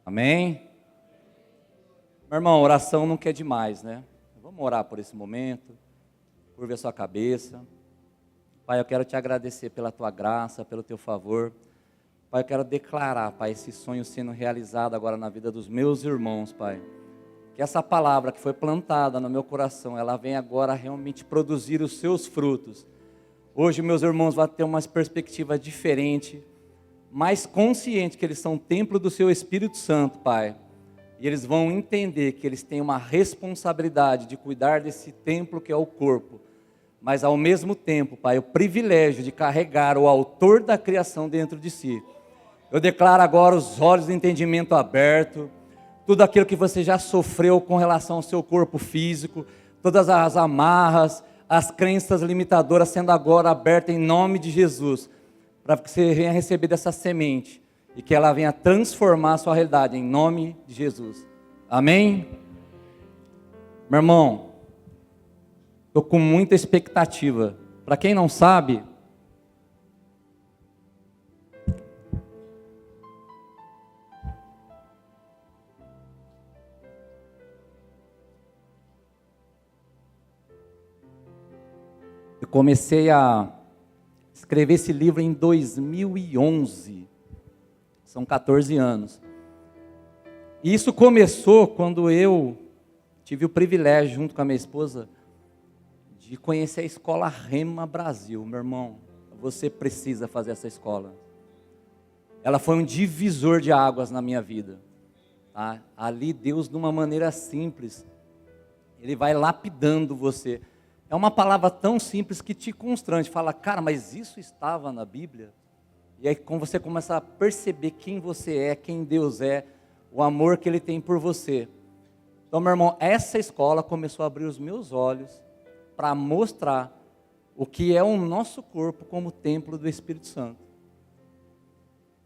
Amém? Meu irmão, oração não quer demais, né? Vamos orar por esse momento, curva a sua cabeça. Pai, eu quero te agradecer pela tua graça, pelo teu favor. Pai, eu quero declarar, Pai, esse sonho sendo realizado agora na vida dos meus irmãos, Pai. Que essa palavra que foi plantada no meu coração, ela vem agora realmente produzir os seus frutos. Hoje meus irmãos vão ter uma perspectiva diferente, mais consciente que eles são templo do seu Espírito Santo, Pai. E eles vão entender que eles têm uma responsabilidade de cuidar desse templo que é o corpo. Mas ao mesmo tempo, Pai, o privilégio de carregar o autor da criação dentro de si. Eu declaro agora os olhos do entendimento aberto, tudo aquilo que você já sofreu com relação ao seu corpo físico, todas as amarras, as crenças limitadoras sendo agora abertas em nome de Jesus, para que você venha receber dessa semente e que ela venha transformar a sua realidade em nome de Jesus. Amém? Meu irmão, estou com muita expectativa. Para quem não sabe, eu comecei a escrever esse livro em 2011, são 14 anos. E isso começou quando eu tive o privilégio, junto com a minha esposa, de conhecer a escola Rema Brasil. Meu irmão, você precisa fazer essa escola. Ela foi um divisor de águas na minha vida. Tá? Ali Deus, de uma maneira simples, Ele vai lapidando você. É uma palavra tão simples que te constrange. Fala, cara, mas isso estava na Bíblia? E aí quando você começa a perceber quem você é, quem Deus é, o amor que Ele tem por você. Então, meu irmão, essa escola começou a abrir os meus olhos para mostrar o que é o nosso corpo como templo do Espírito Santo.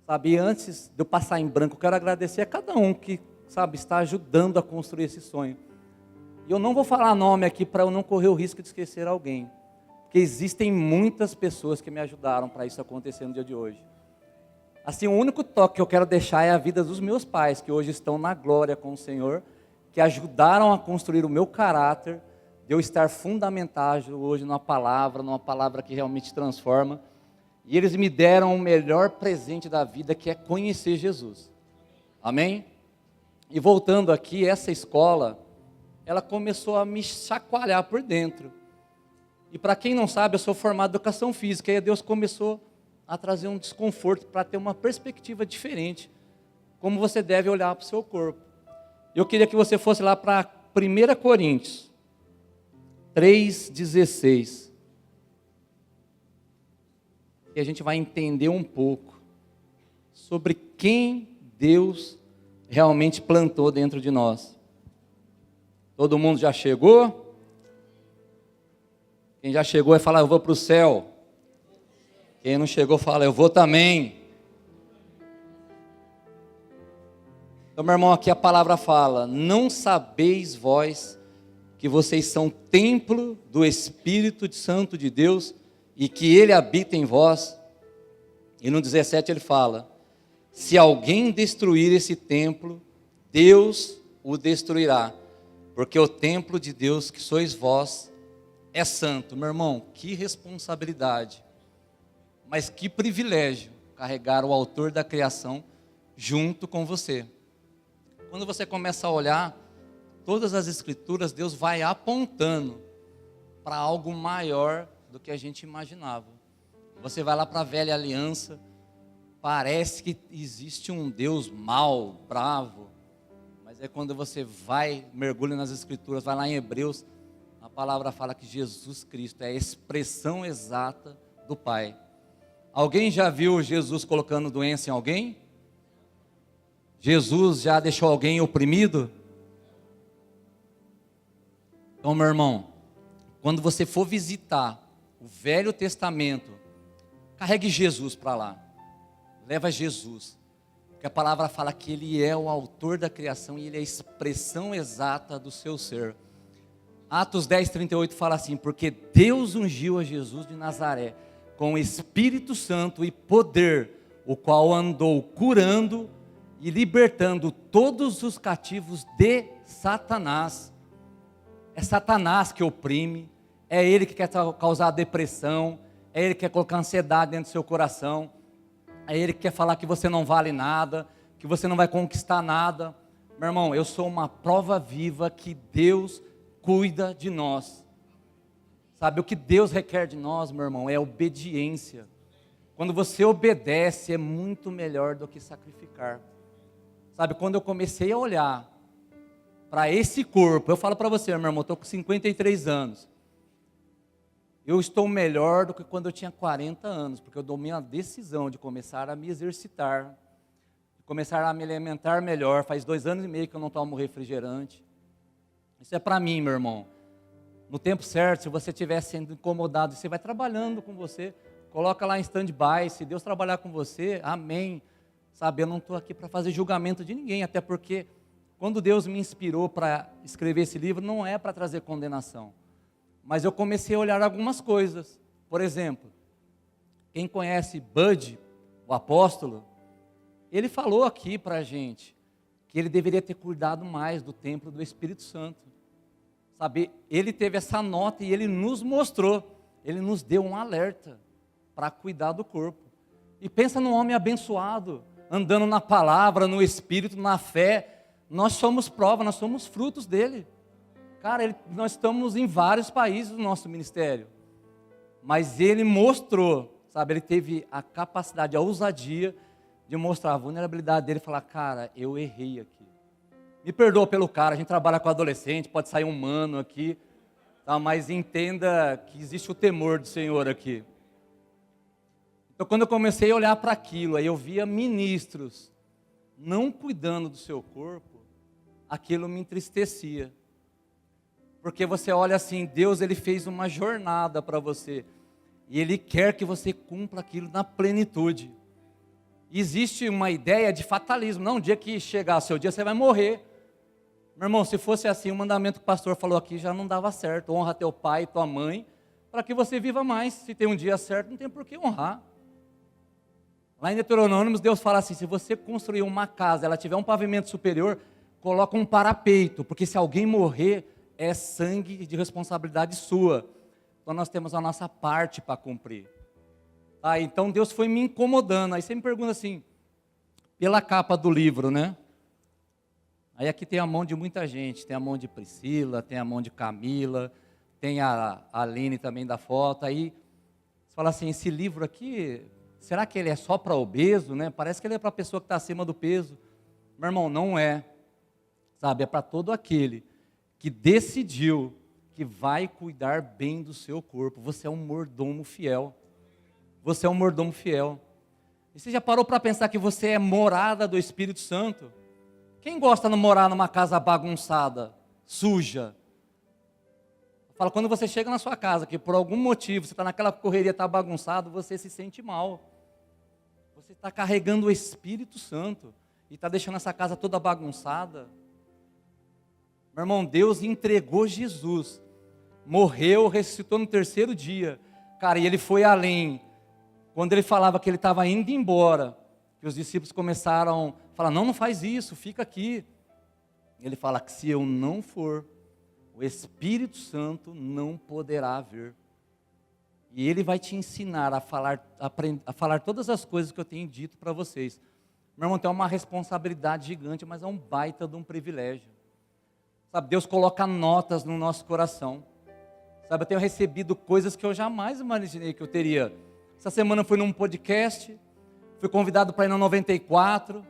Sabe, antes de eu passar em branco, eu quero agradecer a cada um que, sabe, está ajudando a construir esse sonho. E eu não vou falar nome aqui para eu não correr o risco de esquecer alguém. Porque existem muitas pessoas que me ajudaram para isso acontecer no dia de hoje. Assim, o único toque que eu quero deixar é a vida dos meus pais, que hoje estão na glória com o Senhor, que ajudaram a construir o meu caráter, de eu estar fundamentado hoje numa palavra que realmente transforma. E eles me deram o melhor presente da vida, que é conhecer Jesus. Amém? E voltando aqui, essa escola, ela começou a me chacoalhar por dentro. E para quem não sabe, eu sou formado em educação física, e Deus começou a trazer um desconforto para ter uma perspectiva diferente, como você deve olhar para o seu corpo. Eu queria que você fosse lá para 1 Coríntios 3,16. E a gente vai entender um pouco sobre quem Deus realmente plantou dentro de nós. Todo mundo já chegou? Quem já chegou vai falar, eu vou para o céu. Quem não chegou fala, eu vou também. Então, meu irmão, aqui a palavra fala, não sabeis vós que vocês são templo do Espírito Santo de Deus e que Ele habita em vós? E no 17 ele fala, se alguém destruir esse templo, Deus o destruirá, porque o templo de Deus que sois vós é santo. Meu irmão, que responsabilidade, mas que privilégio carregar o autor da criação junto com você. Quando você começa a olhar todas as escrituras, Deus vai apontando para algo maior do que a gente imaginava. Você vai lá para a velha aliança, parece que existe um Deus mau, bravo, mas é quando você vai, mergulha nas escrituras, vai lá em Hebreus, a palavra fala que Jesus Cristo é a expressão exata do Pai. Alguém já viu Jesus colocando doença em alguém? Jesus já deixou alguém oprimido? Então, meu irmão, quando você for visitar o Velho Testamento, carregue Jesus para lá. Leva Jesus. Porque a palavra fala que Ele é o autor da criação e Ele é a expressão exata do seu ser. Atos 10:38 fala assim, porque Deus ungiu a Jesus de Nazaré com o Espírito Santo e poder, o qual andou curando e libertando todos os cativos de Satanás. É Satanás que oprime, é ele que quer causar depressão, é ele que quer colocar ansiedade dentro do seu coração, é ele que quer falar que você não vale nada, que você não vai conquistar nada. Meu irmão, eu sou uma prova viva que Deus cuida de nós. Sabe, o que Deus requer de nós, meu irmão, é obediência. Quando você obedece, é muito melhor do que sacrificar. Sabe, quando eu comecei a olhar para esse corpo, eu falo para você, meu irmão, eu estou com 53 anos. Eu estou melhor do que quando eu tinha 40 anos, porque eu tomei a decisão de começar a me exercitar, de começar a me alimentar melhor. Faz 2 anos e meio que eu não tomo refrigerante. Isso é para mim, meu irmão. No tempo certo, se você estiver sendo incomodado, você vai trabalhando com você, coloca lá em stand-by, se Deus trabalhar com você, amém. Sabe, eu não estou aqui para fazer julgamento de ninguém, até porque quando Deus me inspirou para escrever esse livro, não é para trazer condenação. Mas eu comecei a olhar algumas coisas. Por exemplo, quem conhece Bud, o apóstolo, ele falou aqui para a gente que ele deveria ter cuidado mais do templo do Espírito Santo. Sabe, ele teve essa nota e ele nos mostrou, ele nos deu um alerta para cuidar do corpo. E pensa num homem abençoado, andando na palavra, no Espírito, na fé. Nós somos prova, nós somos frutos dele. Cara, nós estamos em vários países do nosso ministério. Mas ele mostrou, sabe, ele teve a capacidade, a ousadia de mostrar a vulnerabilidade dele e falar, cara, eu errei aqui. Me perdoa pelo cara, a gente trabalha com adolescente, pode sair um mano aqui, tá? Mas entenda que existe o temor do Senhor aqui. Então, quando eu comecei a olhar para aquilo, aí eu via ministros não cuidando do seu corpo, aquilo me entristecia. Porque você olha assim, Deus ele fez uma jornada para você, e Ele quer que você cumpra aquilo na plenitude. Existe uma ideia de fatalismo, não, o dia que chegar o seu dia você vai morrer. Meu irmão, se fosse assim, o mandamento que o pastor falou aqui já não dava certo, honra teu pai e tua mãe, para que você viva mais. Se tem um dia certo, não tem por que honrar. Lá em Deuteronômio, Deus fala assim, se você construir uma casa, ela tiver um pavimento superior, coloca um parapeito, porque se alguém morrer, é sangue de responsabilidade sua. Então nós temos a nossa parte para cumprir. Então Deus foi me incomodando. Aí você me pergunta assim, pela capa do livro, né? Aí aqui tem a mão de muita gente, tem a mão de Priscila, tem a mão de Camila, tem a Aline também da foto. Aí você fala assim, esse livro aqui, será que ele é só para obeso, né? Parece que ele é para a pessoa que está acima do peso. Meu irmão, não é. Sabe, é para todo aquele que decidiu que vai cuidar bem do seu corpo. Você é um mordomo fiel. Você é um mordomo fiel. E você já parou para pensar que você é morada do Espírito Santo? Quem gosta de morar numa casa bagunçada, suja? Fala, quando você chega na sua casa, que por algum motivo você está naquela correria, está bagunçado, você se sente mal. Você está carregando o Espírito Santo e está deixando essa casa toda bagunçada. Meu irmão, Deus entregou Jesus, morreu, ressuscitou no 3º dia. Cara, e Ele foi além. Quando Ele falava que Ele estava indo embora, que os discípulos começaram a falar, não faz isso, fica aqui. Ele fala que se eu não for, o Espírito Santo não poderá vir. E Ele vai te ensinar a falar todas as coisas que eu tenho dito para vocês. Meu irmão, tem uma responsabilidade gigante, mas é um baita de um privilégio. Sabe, Deus coloca notas no nosso coração. Sabe, eu tenho recebido coisas que eu jamais imaginei que eu teria. Essa semana eu fui num podcast, fui convidado para ir no 94.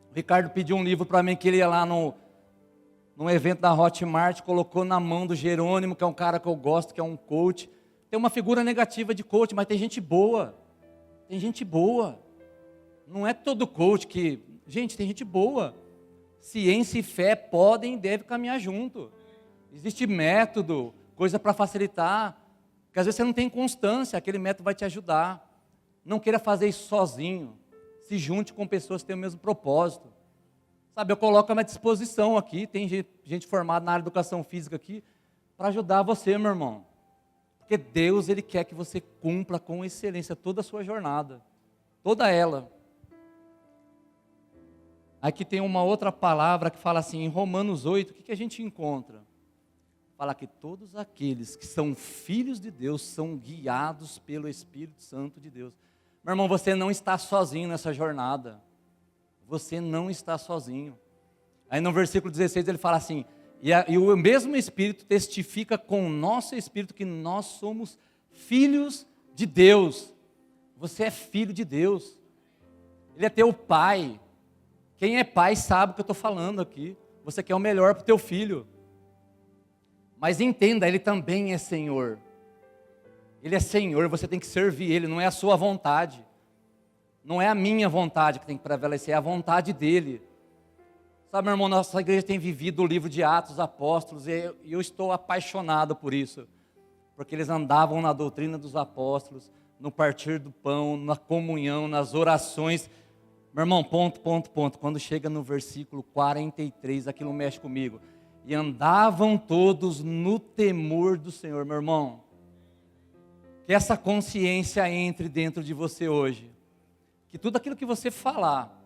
O Ricardo pediu um livro para mim que ele ia lá num evento da Hotmart, colocou na mão do Jerônimo, que é um cara que eu gosto, que é um coach. Tem uma figura negativa de coach, mas tem gente boa. Tem gente boa. Não é todo coach que... Gente, tem gente boa. Ciência e fé podem e devem caminhar junto. Existe método, coisa para facilitar, porque às vezes você não tem constância, aquele método vai te ajudar. Não queira fazer isso sozinho. Se junte com pessoas que têm o mesmo propósito. Sabe, eu coloco à minha disposição aqui, tem gente formada na área de educação física aqui, para ajudar você, meu irmão. Porque Deus, Ele quer que você cumpra com excelência toda a sua jornada. Toda ela. Aqui tem uma outra palavra que fala assim, em Romanos 8, o que a gente encontra? Fala que todos aqueles que são filhos de Deus são guiados pelo Espírito Santo de Deus. Meu irmão, você não está sozinho nessa jornada. Você não está sozinho. Aí no versículo 16 ele fala assim, e o mesmo Espírito testifica com o nosso Espírito que nós somos filhos de Deus. Você é filho de Deus. Ele é teu pai. Quem é pai sabe o que eu estou falando aqui. Você quer o melhor para o teu filho. Mas entenda, Ele também é Senhor. Ele é Senhor, você tem que servir Ele, não é a sua vontade. Não é a minha vontade que tem que prevalecer, é a vontade dEle. Sabe, meu irmão, nossa igreja tem vivido o livro de Atos dos Apóstolos e eu estou apaixonado por isso. Porque eles andavam na doutrina dos apóstolos, no partir do pão, na comunhão, nas orações. Meu irmão, ponto. Quando chega no versículo 43, aquilo mexe comigo. E andavam todos no temor do Senhor. Meu irmão, que essa consciência entre dentro de você hoje. Que tudo aquilo que você falar,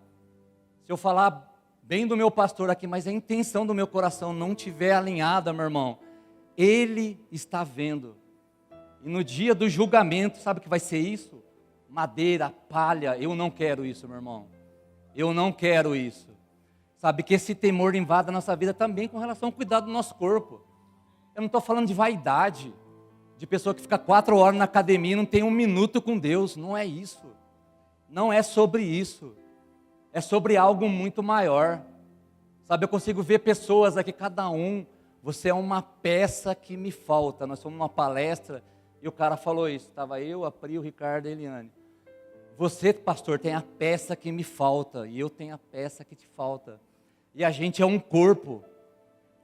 se eu falar bem do meu pastor aqui, mas a intenção do meu coração não estiver alinhada, meu irmão, Ele está vendo. E no dia do julgamento, sabe o que vai ser isso? Madeira, palha. Eu não quero isso, meu irmão. Eu não quero isso. Sabe, que esse temor invada a nossa vida também com relação ao cuidado do nosso corpo. Eu não estou falando de vaidade, de pessoa que fica 4 horas na academia e não tem 1 minuto com Deus. Não é isso. Não é sobre isso. É sobre algo muito maior. Sabe, eu consigo ver pessoas aqui, cada um, você é uma peça que me falta. Nós fomos numa palestra e o cara falou isso. Estava eu, a Pri, o Ricardo e a Eliane. Você, pastor, tem a peça que me falta e eu tenho a peça que te falta. E a gente é um corpo.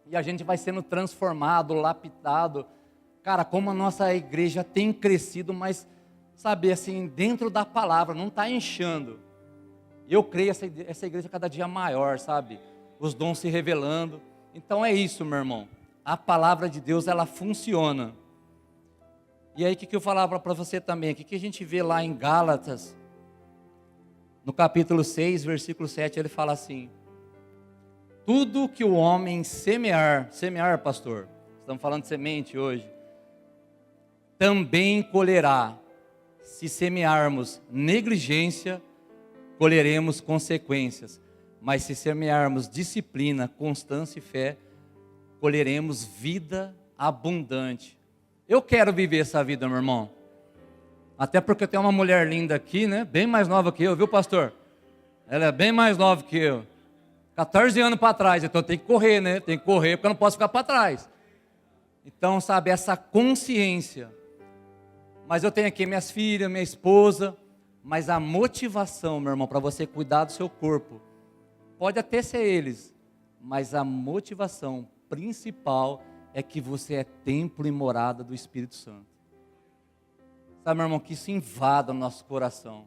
E a gente vai sendo transformado, lapidado. Cara, como a nossa igreja tem crescido, mas, sabe, assim, dentro da palavra, não está inchando. Eu creio essa igreja cada dia maior, sabe? Os dons se revelando. Então é isso, meu irmão. A palavra de Deus, ela funciona. E aí, o que eu falava para você também? O que a gente vê lá em Gálatas, no capítulo 6, versículo 7, ele fala assim: tudo que o homem semear, pastor, estamos falando de semente hoje, também colherá. Se semearmos negligência, colheremos consequências. Mas se semearmos disciplina, constância e fé, colheremos vida abundante. Eu quero viver essa vida, meu irmão. Até porque eu tenho uma mulher linda aqui, né? Bem mais nova que eu, viu, pastor? Ela é bem mais nova que eu. 14 anos para trás, então tem que correr, né? Tem que correr porque eu não posso ficar para trás. Então, sabe, essa consciência. Mas eu tenho aqui minhas filhas, minha esposa. Mas a motivação, meu irmão, para você cuidar do seu corpo, pode até ser eles, mas a motivação principal é que você é templo e morada do Espírito Santo. Sabe, meu irmão, que isso invada o nosso coração.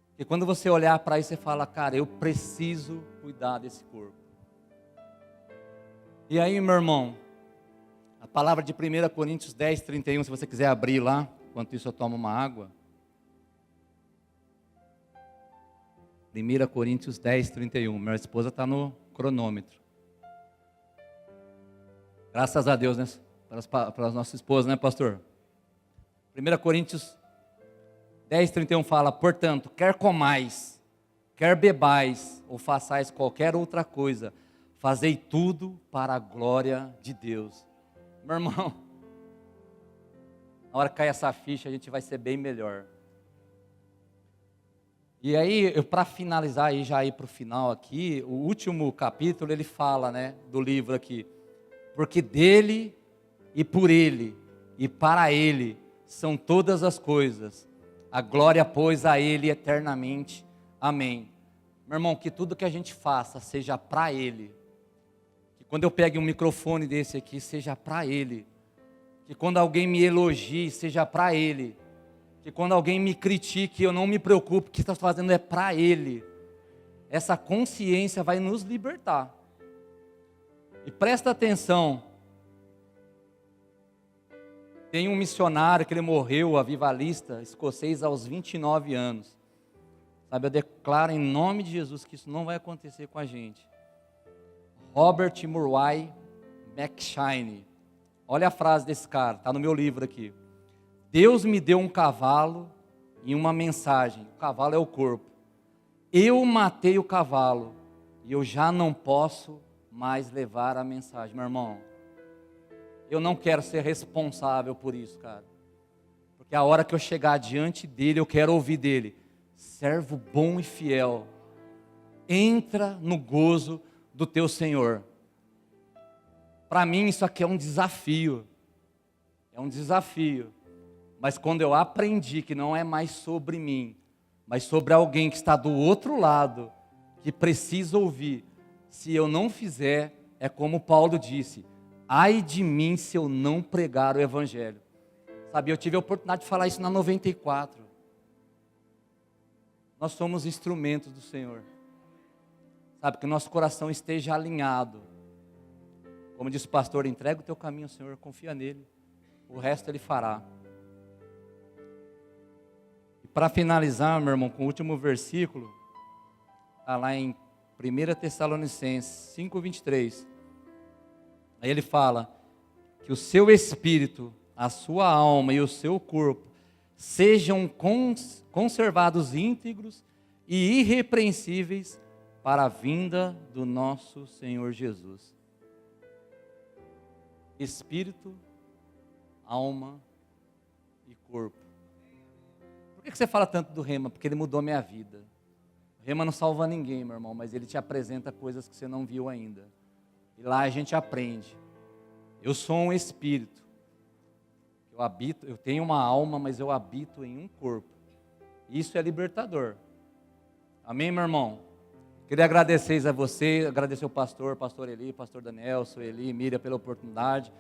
Porque quando você olhar para isso, você fala, cara, eu preciso cuidar desse corpo. E aí, meu irmão, a palavra de 1 Coríntios 10, 31, se você quiser abrir lá, enquanto isso eu tomo uma água. 1 Coríntios 10, 31. Minha esposa está no cronômetro. Graças a Deus, né? Para as nossas esposas, né, pastor? 1 Coríntios 10, 31 fala: portanto, quer comais, quer bebais, ou façais qualquer outra coisa, fazei tudo para a glória de Deus. Meu irmão, na hora que cair essa ficha, a gente vai ser bem melhor. E aí, para finalizar e já ir para o final aqui, o último capítulo ele fala, né, do livro aqui, porque dele e por ele e para ele são todas as coisas, a glória pois a ele eternamente, amém. Meu irmão, que tudo que a gente faça seja para ele, que quando eu pegue um microfone desse aqui, seja para ele, que quando alguém me elogie, seja para ele, que quando alguém me critique, eu não me preocupe, o que está fazendo é para Ele. Essa consciência vai nos libertar. E presta atenção, tem um missionário que ele morreu, avivalista, escocês, aos 29 anos. Sabe, eu declaro em nome de Jesus que isso não vai acontecer com a gente. Robert Murray McShane. Olha a frase desse cara, está no meu livro aqui. Deus me deu um cavalo e uma mensagem. O cavalo é o corpo. Eu matei o cavalo e eu já não posso mais levar a mensagem. Meu irmão, eu não quero ser responsável por isso, cara. Porque a hora que eu chegar diante dele, eu quero ouvir dele: servo bom e fiel, entra no gozo do teu Senhor. Para mim isso aqui é um desafio. É um desafio. Mas quando eu aprendi que não é mais sobre mim, mas sobre alguém que está do outro lado, que precisa ouvir, se eu não fizer, é como Paulo disse: ai de mim se eu não pregar o Evangelho. Sabe, eu tive a oportunidade de falar isso na 94. Nós somos instrumentos do Senhor. Sabe, que o nosso coração esteja alinhado. Como disse o pastor, entrega o teu caminho ao Senhor, confia nele. O resto Ele fará. E para finalizar, meu irmão, com o último versículo, está lá em 1 Tessalonicenses 5:23. Aí ele fala que o seu espírito, a sua alma e o seu corpo sejam conservados íntegros e irrepreensíveis para a vinda do nosso Senhor Jesus. Espírito, alma e corpo. Por que você fala tanto do rema? Porque ele mudou a minha vida. O rema não salva ninguém, meu irmão, mas ele te apresenta coisas que você não viu ainda. E lá a gente aprende. Eu sou um espírito. Eu tenho uma alma, mas eu habito em um corpo. Isso é libertador. Amém, meu irmão? Queria agradecer a você, agradecer o pastor Eli, pastor Daniel, Eli, Miriam, pela oportunidade.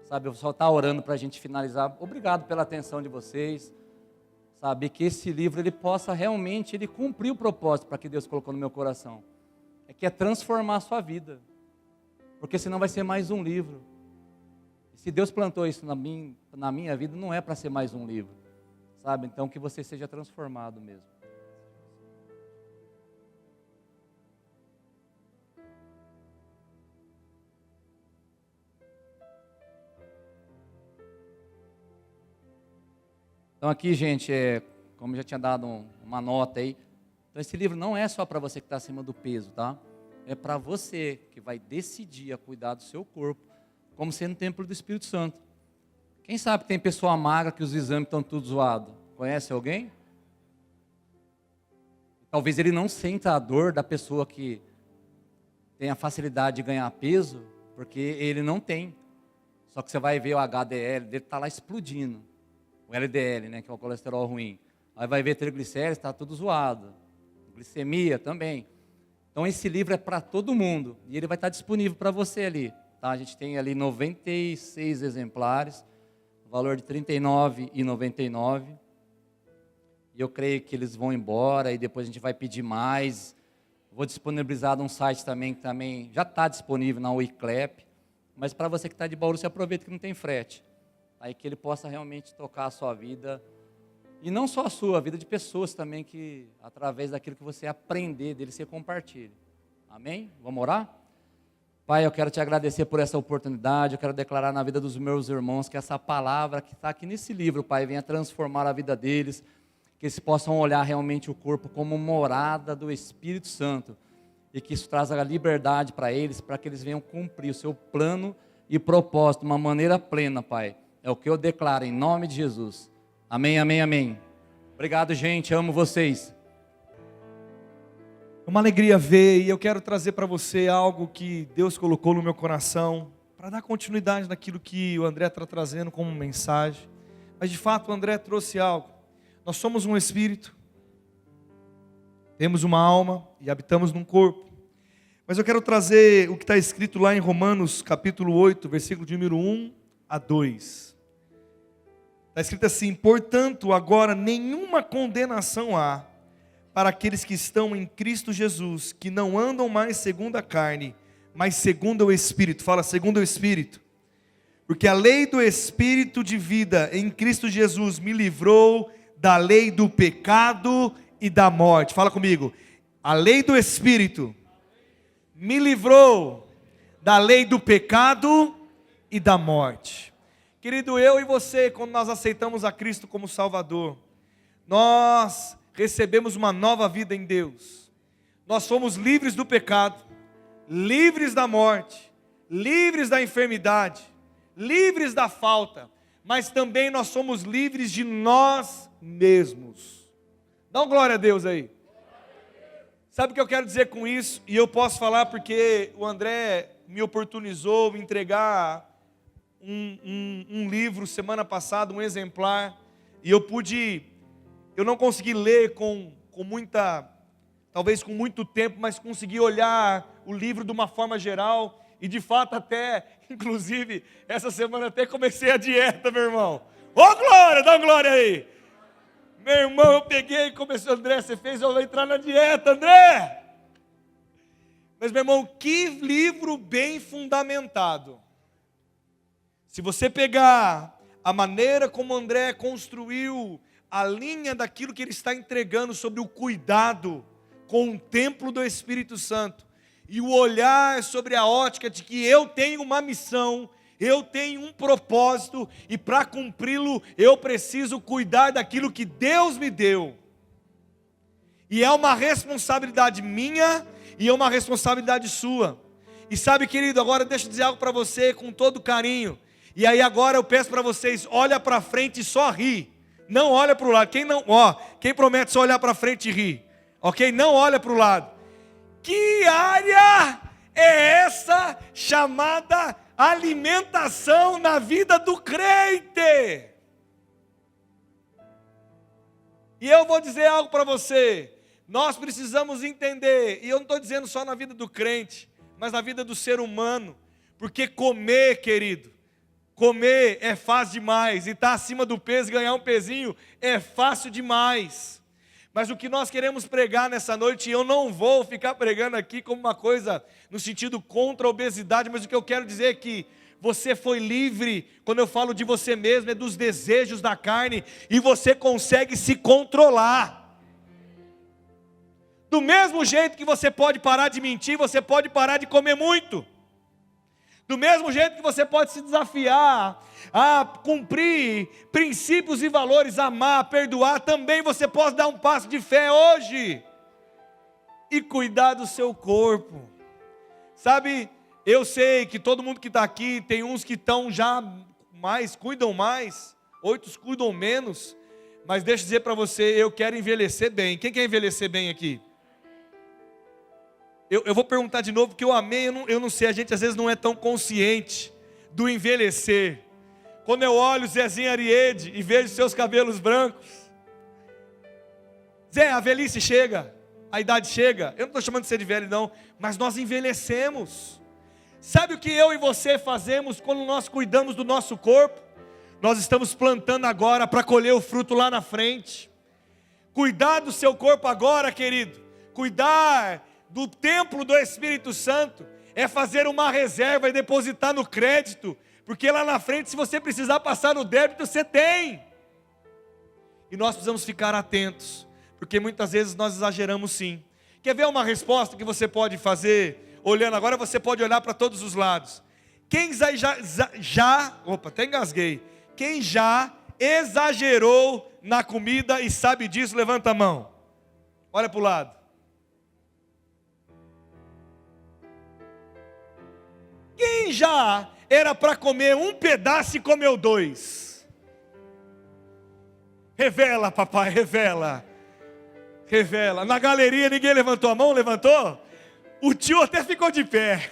Sabe, eu só estou orando para a gente finalizar. Obrigado pela atenção de vocês. Sabe, que esse livro ele possa realmente cumprir o propósito para que Deus colocou no meu coração. Que é transformar a sua vida. Porque senão vai ser mais um livro. E se Deus plantou isso na minha vida, não é para ser mais um livro. Sabe, então que você seja transformado mesmo. Então aqui, gente, como já tinha dado uma nota aí, então esse livro não é só para você que está acima do peso, tá? É para você que vai decidir a cuidar do seu corpo, como sendo templo do Espírito Santo. Quem sabe que tem pessoa magra que os exames estão tudo zoados? Conhece alguém? Talvez ele não sinta a dor da pessoa que tem a facilidade de ganhar peso, porque ele não tem. Só que você vai ver o HDL dele está lá explodindo. O LDL, né, que é o colesterol ruim. Aí vai ver triglicéridos, está tudo zoado. Glicemia também. Então esse livro é para todo mundo. E ele vai estar disponível para você ali. Tá? A gente tem ali 96 exemplares. Valor de R$ 39,99. E eu creio que eles vão embora. E depois a gente vai pedir mais. Vou disponibilizar num site também, que também já está disponível na Wiclap. Mas para você que está de Bauru, você aproveita que não tem frete. Aí que ele possa realmente tocar a sua vida, e não só a sua, a vida de pessoas também, que através daquilo que você aprender dele, você compartilha. Amém? Vamos orar? Pai, eu quero te agradecer por essa oportunidade, eu quero declarar na vida dos meus irmãos que essa palavra que está aqui nesse livro, Pai, venha transformar a vida deles, que eles possam olhar realmente o corpo como morada do Espírito Santo, e que isso traga liberdade para eles, para que eles venham cumprir o seu plano e propósito de uma maneira plena, Pai. É o que eu declaro em nome de Jesus. Amém, amém, amém. Obrigado, gente. Amo vocês. É uma alegria ver, e eu quero trazer para você algo que Deus colocou no meu coração, para dar continuidade naquilo que o André está trazendo como mensagem. Mas de fato o André trouxe algo. Nós somos um espírito, temos uma alma e habitamos num corpo. Mas eu quero trazer o que está escrito lá em Romanos capítulo 8, versículo de número 1 a 2. Está escrito assim: portanto, agora nenhuma condenação há para aqueles que estão em Cristo Jesus, que não andam mais segundo a carne, mas segundo o Espírito. Fala, segundo o Espírito. Porque a lei do Espírito de vida em Cristo Jesus me livrou da lei do pecado e da morte. Fala comigo. A lei do Espírito me livrou da lei do pecado e da morte. Querido, eu e você, quando nós aceitamos a Cristo como Salvador, nós recebemos uma nova vida em Deus. Nós somos livres do pecado, livres da morte, livres da enfermidade, livres da falta, mas também nós somos livres de nós mesmos. Dá uma glória a Deus aí. Sabe o que eu quero dizer com isso? E eu posso falar porque o André me oportunizou entregar um livro semana passada, um exemplar, e eu não consegui ler com muita, talvez com muito tempo, mas consegui olhar o livro de uma forma geral, e de fato até, inclusive, essa semana até comecei a dieta, meu irmão. Ô glória, dá uma glória aí. Meu irmão, eu peguei e comecei, André, você fez eu entrar na dieta, André. Mas meu irmão, que livro bem fundamentado. Se você pegar a maneira como André construiu a linha daquilo que ele está entregando sobre o cuidado com o templo do Espírito Santo, e o olhar sobre a ótica de que eu tenho uma missão, eu tenho um propósito, e para cumpri-lo eu preciso cuidar daquilo que Deus me deu. E é uma responsabilidade minha e é uma responsabilidade sua. E sabe, querido, agora deixa eu dizer algo para você com todo carinho. E aí agora eu peço para vocês, olha para frente e só ri. Não olha para o lado. Quem promete só olhar para frente e rir, ok? Não olha para o lado. Que área é essa chamada alimentação na vida do crente? E eu vou dizer algo para você. Nós precisamos entender, e eu não estou dizendo só na vida do crente, mas na vida do ser humano. Porque comer, querido, comer é fácil demais, e estar acima do peso, ganhar um pezinho, é fácil demais. Mas o que nós queremos pregar nessa noite, e eu não vou ficar pregando aqui como uma coisa no sentido contra a obesidade, mas o que eu quero dizer é que você foi livre, quando eu falo de você mesmo, é dos desejos da carne, e você consegue se controlar. Do mesmo jeito que você pode parar de mentir, você pode parar de comer muito. Do mesmo jeito que você pode se desafiar a cumprir princípios e valores, amar, perdoar, também você pode dar um passo de fé hoje e cuidar do seu corpo. Sabe, eu sei que todo mundo que está aqui, tem uns que estão já mais, cuidam mais, outros cuidam menos, mas deixa eu dizer para você, eu quero envelhecer bem. Quem quer envelhecer bem aqui? Eu vou perguntar de novo, porque eu amei, eu não sei, a gente às vezes não é tão consciente do envelhecer. Quando eu olho Zezinho Ariede e vejo seus cabelos brancos, Zé, a velhice chega, a idade chega, eu não estou chamando de ser de velho não, mas nós envelhecemos. Sabe o que eu e você fazemos quando nós cuidamos do nosso corpo? Nós estamos plantando agora para colher o fruto lá na frente. Cuidar do seu corpo agora, querido, cuidar do templo do Espírito Santo, é fazer uma reserva e depositar no crédito, porque lá na frente, se você precisar passar no débito, você tem. E nós precisamos ficar atentos, porque muitas vezes nós exageramos sim. Quer ver uma resposta que você pode fazer, olhando agora, você pode olhar para todos os lados. Quem até engasguei. Quem já exagerou na comida e sabe disso, levanta a mão. Olha para o lado. Quem já era para comer um pedaço e comeu 2? Revela, papai, revela. Revela. Na galeria ninguém levantou a mão, levantou? O tio até ficou de pé.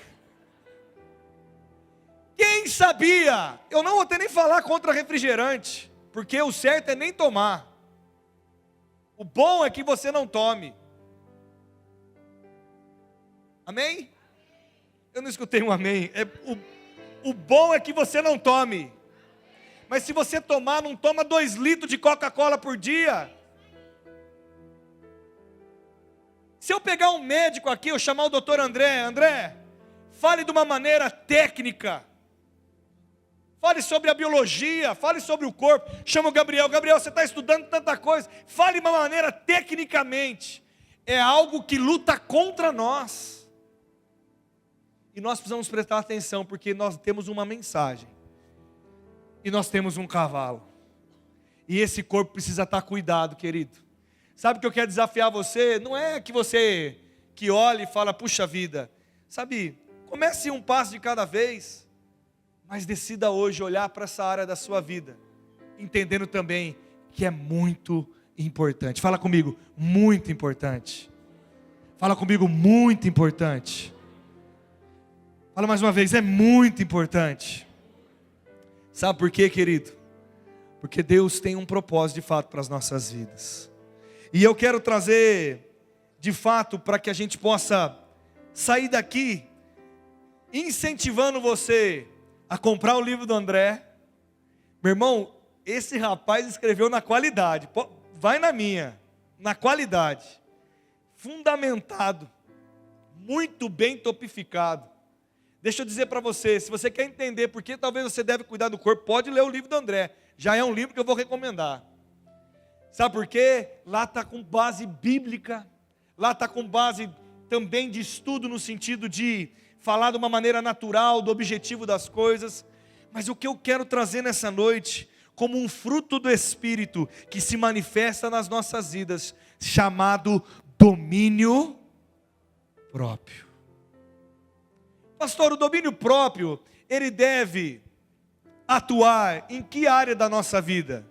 Quem sabia? Eu não vou ter nem falar contra refrigerante, porque o certo é nem tomar. O bom é que você não tome. Amém? Eu não escutei um amém. O bom é que você não tome. Mas se você tomar, não toma 2 litros de Coca-Cola por dia. Se eu pegar um médico aqui, eu chamar o doutor André, fale de uma maneira técnica. Fale sobre a biologia, fale sobre o corpo. Chama o Gabriel. Gabriel, você está estudando tanta coisa. Fale de uma maneira tecnicamente. É algo que luta contra nós. E nós precisamos prestar atenção, porque nós temos uma mensagem. E nós temos um cavalo. E esse corpo precisa estar cuidado, querido. Sabe o que eu quero desafiar você? Não é que você que olhe e fala, puxa vida. Sabe, comece um passo de cada vez. Mas decida hoje olhar para essa área da sua vida, entendendo também que é muito importante. Fala comigo, muito importante. Fala comigo, muito importante. Fala mais uma vez, é muito importante. Sabe por quê, querido? Porque Deus tem um propósito de fato para as nossas vidas. E eu quero trazer, de fato, para que a gente possa sair daqui, incentivando você a comprar o livro do André. Meu irmão, esse rapaz escreveu na qualidade. Vai na minha, na qualidade. Fundamentado. Muito bem topificado. Deixa eu dizer para você, se você quer entender por que talvez você deve cuidar do corpo, pode ler o livro do André. Já é um livro que eu vou recomendar. Sabe por quê? Lá está com base bíblica. Lá está com base também de estudo no sentido de falar de uma maneira natural, do objetivo das coisas. Mas o que eu quero trazer nessa noite, como um fruto do Espírito, que se manifesta nas nossas vidas, chamado domínio próprio. Pastor, o domínio próprio, ele deve atuar em que área da nossa vida?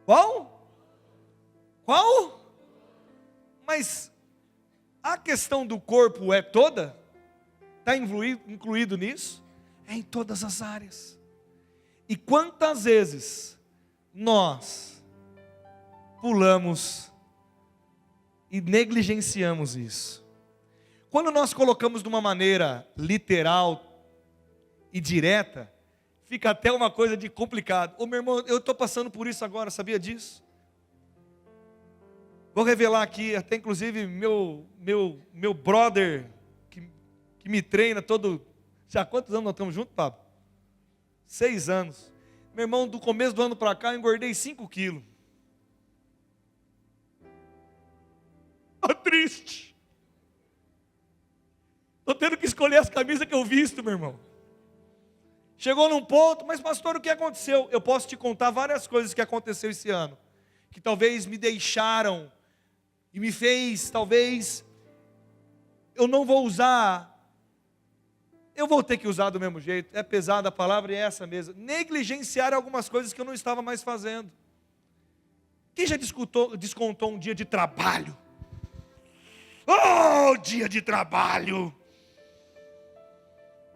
Qual? Mas a questão do corpo é toda? Está incluído nisso? É em todas as áreas. E quantas vezes nós pulamos e negligenciamos isso? Quando nós colocamos de uma maneira literal e direta, fica até uma coisa de complicado. Ô meu irmão, eu estou passando por isso agora, sabia disso? Vou revelar aqui, até inclusive meu brother, que me treina todo... Já há quantos anos nós estamos juntos, Pablo? 6 anos. Meu irmão, do começo do ano para cá, eu engordei 5 quilos. Estou triste. Estou tendo que escolher as camisas que eu visto, meu irmão. Chegou num ponto, mas pastor, o que aconteceu? Eu posso te contar várias coisas que aconteceu esse ano, que talvez me deixaram, e me fez, talvez, eu não vou usar, eu vou ter que usar do mesmo jeito, é pesada a palavra e é essa mesmo, negligenciar algumas coisas que eu não estava mais fazendo. Quem já descontou um dia de trabalho? Oh, dia de trabalho!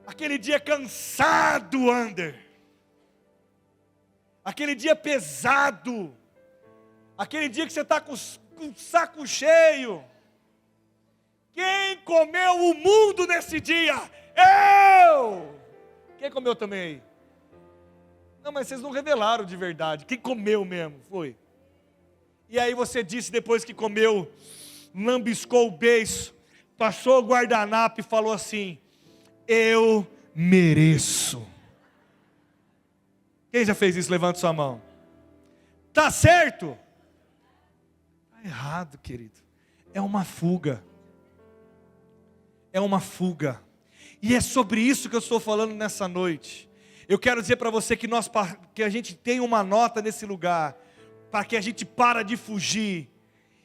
Aquele dia cansado, Ander. Aquele dia pesado. Aquele dia que você está com o saco cheio. Quem comeu o mundo nesse dia? Eu! Quem comeu também aí? Não, mas vocês não revelaram de verdade. Quem comeu mesmo? Foi. E aí você disse depois que comeu, lambiscou o beiço, passou o guardanapo e falou assim: eu mereço. Quem já fez isso? Levante sua mão. Tá certo? Tá errado, querido. É uma fuga. É uma fuga. E é sobre isso que eu estou falando nessa noite. Eu quero dizer para você que a gente tem uma nota nesse lugar, para que a gente para de fugir,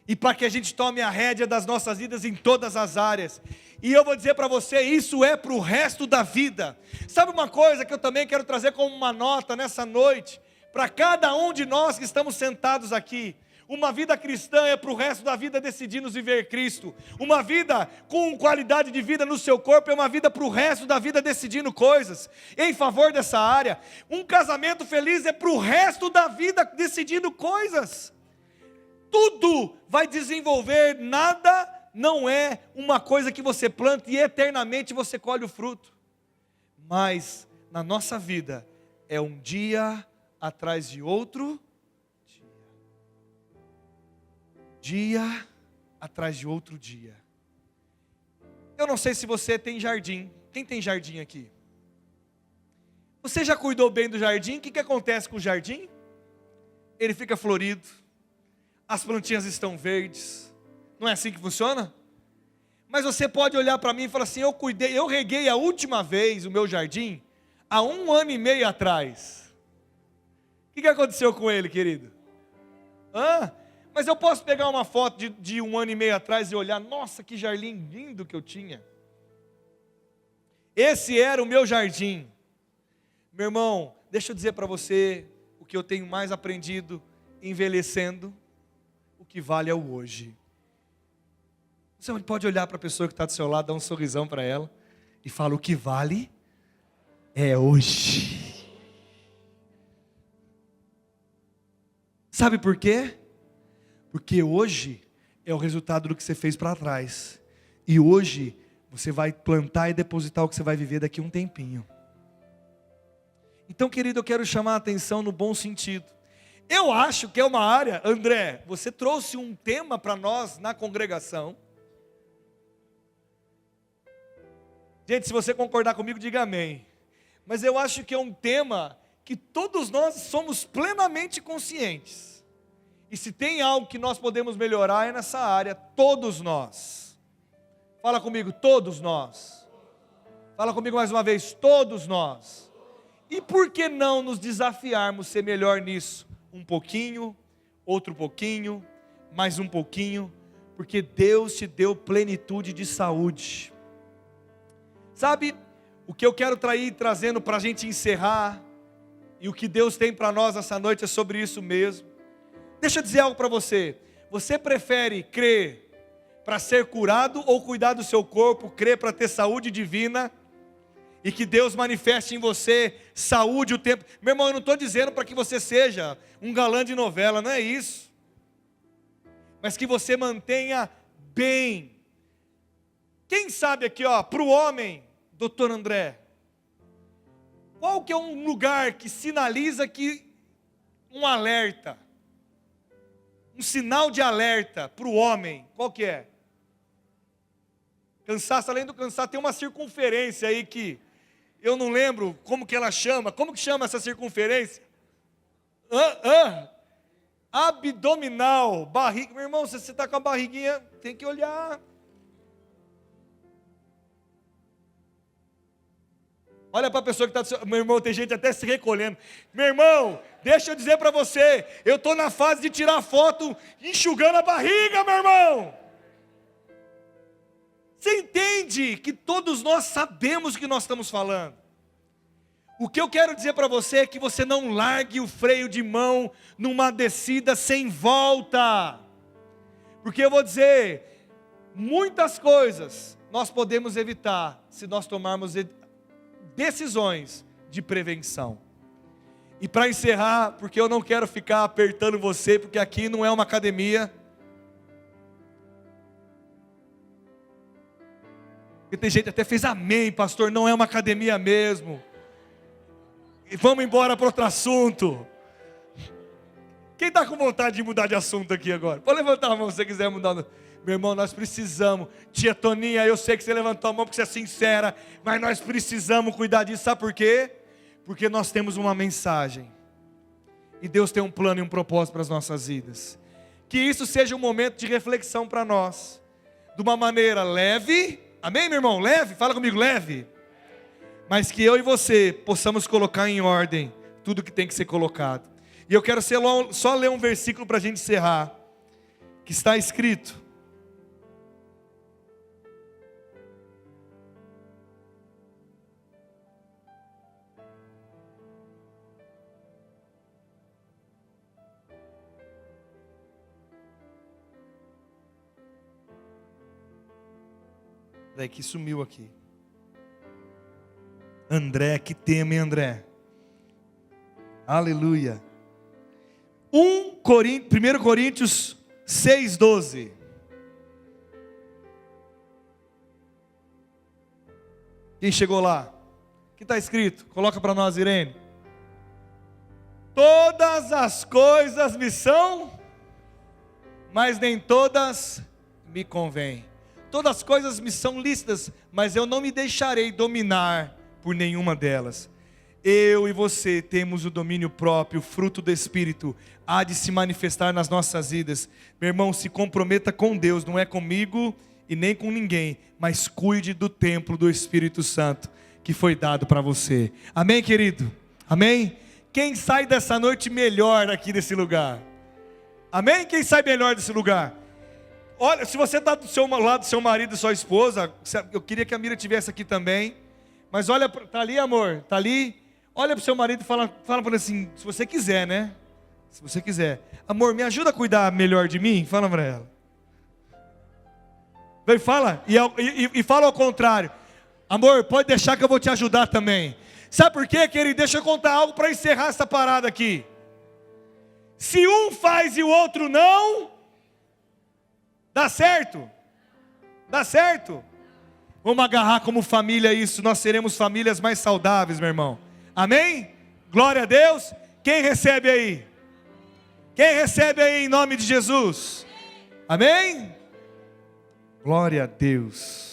e para que a gente tome a rédea das nossas vidas em todas as áreas. E eu vou dizer para você, isso é para o resto da vida. Sabe uma coisa que eu também quero trazer como uma nota nessa noite, para cada um de nós que estamos sentados aqui? Uma vida cristã é para o resto da vida decidirmos viver Cristo. Uma vida com qualidade de vida no seu corpo é uma vida para o resto da vida decidindo coisas em favor dessa área. Um casamento feliz é para o resto da vida decidindo coisas. Tudo vai desenvolver, nada não é uma coisa que você planta e eternamente você colhe o fruto. Mas na nossa vida é um dia atrás de outro dia atrás de outro dia. Eu não sei se você tem jardim. Quem tem jardim aqui? Você já cuidou bem do jardim? O que acontece com o jardim? Ele fica florido, as plantinhas estão verdes. Não é assim que funciona? Mas você pode olhar para mim e falar assim: eu reguei a última vez o meu jardim há 1 ano e meio atrás. O que aconteceu com ele, querido? Mas eu posso pegar uma foto de 1 ano e meio atrás e olhar: nossa, que jardim lindo que eu tinha. Esse era o meu jardim. Meu irmão, deixa eu dizer para você o que eu tenho mais aprendido envelhecendo: o que vale é o hoje. Você pode olhar para a pessoa que está do seu lado, dar um sorrisão para ela e fala: o que vale é hoje. Sabe por quê? Porque hoje é o resultado do que você fez para trás. E hoje você vai plantar e depositar o que você vai viver daqui a um tempinho. Então, querido, eu quero chamar a atenção no bom sentido. Eu acho que é uma área, André, você trouxe um tema para nós na congregação. Gente, se você concordar comigo, diga amém. Mas eu acho que é um tema que todos nós somos plenamente conscientes. E se tem algo que nós podemos melhorar é nessa área, todos nós. Fala comigo, todos nós. Fala comigo mais uma vez, todos nós. E por que não nos desafiarmos a ser melhor nisso? Um pouquinho, outro pouquinho, mais um pouquinho, porque Deus te deu plenitude de saúde. Sabe, o que eu quero trazendo para a gente encerrar, e o que Deus tem para nós essa noite é sobre isso mesmo. Deixa eu dizer algo para você. Você prefere crer para ser curado ou cuidar do seu corpo, crer para ter saúde divina e que Deus manifeste em você saúde o tempo? Meu irmão, eu não estou dizendo para que você seja um galã de novela, não é isso. Mas que você mantenha bem. Quem sabe aqui, para o homem, doutor André, qual que é um lugar que sinaliza que um alerta? Um sinal de alerta para o homem, qual que é? Cansaço, além do cansaço, tem uma circunferência aí que eu não lembro como que ela chama. Como que chama essa circunferência? Abdominal, barriga. Meu irmão, se você está com a barriguinha, tem que olhar. Olha para a pessoa que está do seu... Meu irmão, tem gente até se recolhendo. Meu irmão, deixa eu dizer para você, eu estou na fase de tirar foto enxugando a barriga, meu irmão. Você entende que todos nós sabemos o que nós estamos falando? O que eu quero dizer para você é que você não largue o freio de mão numa descida sem volta. Porque eu vou dizer, muitas coisas nós podemos evitar se nós tomarmos decisões de prevenção. E para encerrar, porque eu não quero ficar apertando você, porque aqui não é uma academia. Porque tem gente que até fez amém, pastor, não é uma academia mesmo. E vamos embora para outro assunto. Quem está com vontade de mudar de assunto aqui agora? Pode levantar a mão se você quiser mudar. Meu irmão, nós precisamos. Tia Toninha, eu sei que você levantou a mão porque você é sincera, mas nós precisamos cuidar disso. Sabe por quê? Porque nós temos uma mensagem. E Deus tem um plano e um propósito para as nossas vidas. Que isso seja um momento de reflexão para nós. De uma maneira leve. Amém, meu irmão? Leve? Fala comigo, leve. Mas que eu e você possamos colocar em ordem tudo que tem que ser colocado. E eu quero só ler um versículo para a gente encerrar. Que está escrito. Que sumiu aqui. André, que tema, hein, André? Aleluia. 1 Coríntios 6:12. Quem chegou lá? O que está escrito? Coloca para nós, Irene. Todas as coisas me são, mas nem todas me convêm. Todas as coisas me são lícitas, mas eu não me deixarei dominar por nenhuma delas. eu e você temos o domínio próprio, o fruto do Espírito há de se manifestar nas nossas vidas. Meu irmão, se comprometa com Deus, não é comigo e nem com ninguém, mas cuide do templo do Espírito Santo que foi dado para você. Amém, querido? Amém? Quem sai dessa noite melhor aqui desse lugar? Amém? Quem sai melhor desse lugar? Olha, se você está do seu lado, do seu marido e sua esposa, eu queria que a Mira estivesse aqui também, mas olha, está ali, amor, está ali, olha para o seu marido e fala para ele assim, se você quiser, né? Se você quiser, amor, me ajuda a cuidar melhor de mim? Fala para ela. Vem, fala, e fala ao contrário, amor, pode deixar que eu vou te ajudar também. Sabe por quê, querido? Deixa eu contar algo para encerrar essa parada aqui. Se um faz e o outro não, dá certo? Dá certo? Vamos agarrar como família isso, nós seremos famílias mais saudáveis, meu irmão. Amém? Glória a Deus. Quem recebe aí? Quem recebe aí em nome de Jesus? Amém? Glória a Deus.